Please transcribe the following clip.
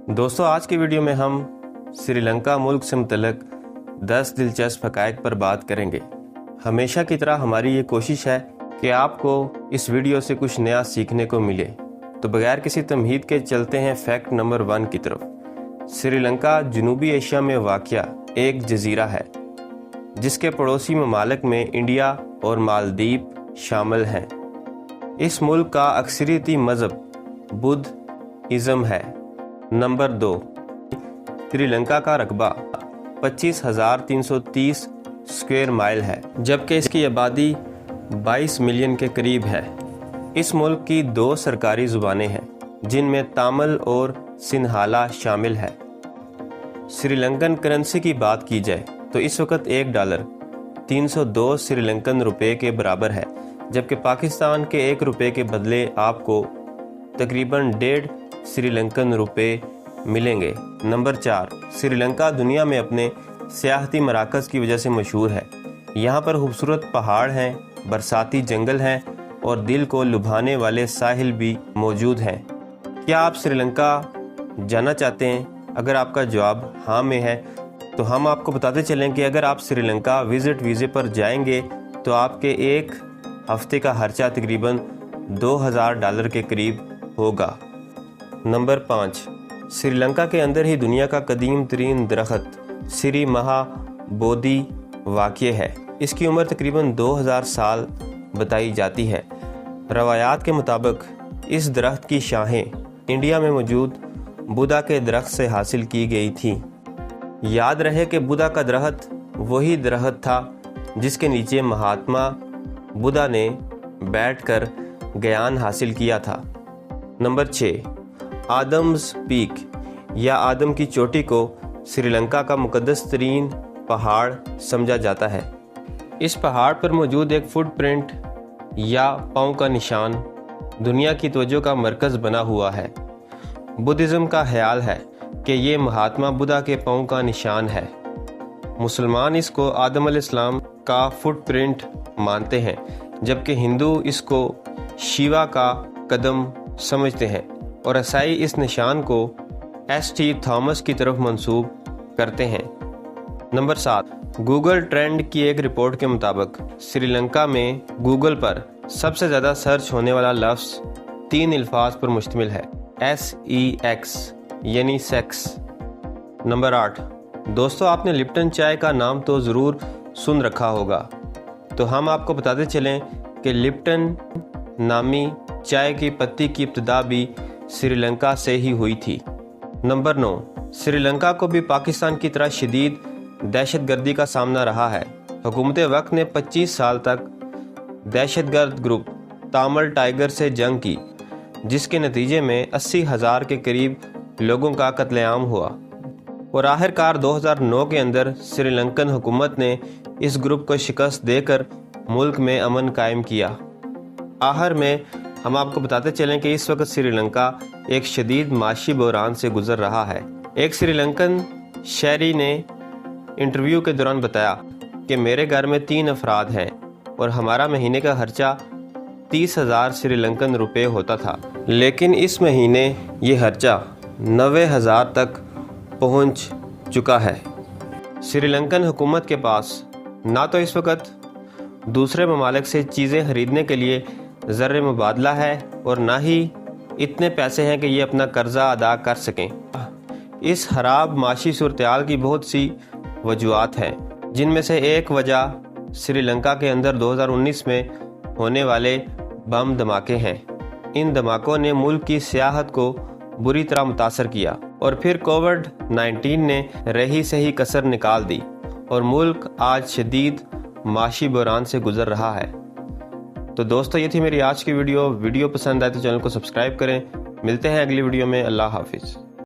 دوستو آج کی ویڈیو میں ہم سری لنکا ملک سے متعلق 10 دلچسپ حقائق پر بات کریں گے۔ ہمیشہ کی طرح ہماری یہ کوشش ہے کہ آپ کو اس ویڈیو سے کچھ نیا سیکھنے کو ملے، تو بغیر کسی تمہید کے چلتے ہیں فیکٹ نمبر 1 کی طرف۔ سری لنکا جنوبی ایشیا میں واقع ایک جزیرہ ہے جس کے پڑوسی ممالک میں انڈیا اور مالدیپ شامل ہیں۔ اس ملک کا اکثریتی مذہب بدھ ازم ہے۔ نمبر 2، سری لنکا کا رقبہ 25,330 اسکوائر مائل ہے، جبکہ اس کی آبادی 22 ملین کے قریب ہے۔ اس ملک کی 2 سرکاری زبانیں ہیں جن میں تامل اور سنہالا شامل ہے۔ سری لنکن کرنسی کی بات کی جائے تو اس وقت $1 302 سری لنکن روپے کے برابر ہے، جبکہ پاکستان کے 1 روپے کے بدلے آپ کو تقریباً 1.5 سری لنکن روپے ملیں گے۔ نمبر 4، سری لنکا دنیا میں اپنے سیاحتی مراکز کی وجہ سے مشہور ہے۔ یہاں پر خوبصورت پہاڑ ہیں، برساتی جنگل ہیں اور دل کو لبھانے والے ساحل بھی موجود ہیں۔ کیا آپ سری لنکا جانا چاہتے ہیں؟ اگر آپ کا جواب ہاں میں ہے تو ہم آپ کو بتاتے چلیں کہ اگر آپ سری لنکا ویزے پر جائیں گے تو آپ کے 1 ہفتے کا خرچہ تقریباً $2,000 کے قریب ہوگا۔ نمبر 5، سری لنکا کے اندر ہی دنیا کا قدیم ترین درخت سری مہا بودھی واقع ہے۔ اس کی عمر تقریباً 2000 سال بتائی جاتی ہے۔ روایات کے مطابق اس درخت کی شاخیں انڈیا میں موجود بودا کے درخت سے حاصل کی گئی تھی۔ یاد رہے کہ بودا کا درخت وہی درخت تھا جس کے نیچے مہاتما بودا نے بیٹھ کر گیان حاصل کیا تھا۔ نمبر 6، آدمز پیک یا آدم کی چوٹی کو سری لنکا کا مقدس ترین پہاڑ سمجھا جاتا ہے۔ اس پہاڑ پر موجود ایک فٹ پرنٹ یا پاؤں کا نشان دنیا کی توجہ کا مرکز بنا ہوا ہے۔ بدھزم کا خیال ہے کہ یہ مہاتما بدھا کے پاؤں کا نشان ہے۔ مسلمان اس کو آدم علیہ السلام کا فٹ پرنٹ مانتے ہیں، جبکہ ہندو اس کو شیوا کا قدم سمجھتے ہیں اور عیسائی اس نشان کو ایس.ٹی. تھامس کی طرف منسوب کرتے ہیں۔ نمبر 7، گوگل ٹرینڈ کی ایک رپورٹ کے مطابق سری لنکا میں گوگل پر سب سے زیادہ سرچ ہونے والا لفظ 3 الفاظ پر مشتمل ہے، SEX یعنی سیکس۔ نمبر 8، دوستو آپ نے لپٹن چائے کا نام تو ضرور سن رکھا ہوگا، تو ہم آپ کو بتاتے چلیں کہ لپٹن نامی چائے کی پتی کی ابتدا بھی سری لنکا سے ہی ہوئی تھی۔ نمبر 9، سری لنکا کو بھی پاکستان کی طرح شدید دہشت گردی کا سامنا رہا ہے۔ حکومت وقت نے 25 سال تک دہشت گرد گروپ تامل ٹائگر سے جنگ کی، جس کے نتیجے میں 80,000 کے قریب لوگوں کا قتل عام ہوا، اور آخرکار 2009 کے اندر سری لنکن حکومت نے اس گروپ کو شکست دے کر ملک میں امن قائم کیا۔ آخر میں ہم آپ کو بتاتے چلیں کہ اس وقت سری لنکا ایک شدید معاشی بحران سے گزر رہا ہے۔ ایک سری لنکن شہری نے انٹرویو کے دوران بتایا کہ میرے گھر میں 3 افراد ہیں اور ہمارا مہینے کا خرچہ 30,000 سری لنکن روپے ہوتا تھا، لیکن اس مہینے یہ خرچہ 90,000 تک پہنچ چکا ہے۔ سری لنکن حکومت کے پاس نہ تو اس وقت دوسرے ممالک سے چیزیں خریدنے کے لیے زر مبادلہ ہے اور نہ ہی اتنے پیسے ہیں کہ یہ اپنا قرضہ ادا کر سکیں۔ اس خراب معاشی صورتحال کی بہت سی وجوہات ہیں، جن میں سے ایک وجہ سری لنکا کے اندر 2019 میں ہونے والے بم دھماکے ہیں۔ ان دھماکوں نے ملک کی سیاحت کو بری طرح متاثر کیا، اور پھر کووڈ-19 نے رہی سہی کسر نکال دی اور ملک آج شدید معاشی بحران سے گزر رہا ہے۔ تو دوستو یہ تھی میری آج کی ویڈیو پسند آئے تو چینل کو سبسکرائب کریں۔ ملتے ہیں اگلی ویڈیو میں۔ اللہ حافظ۔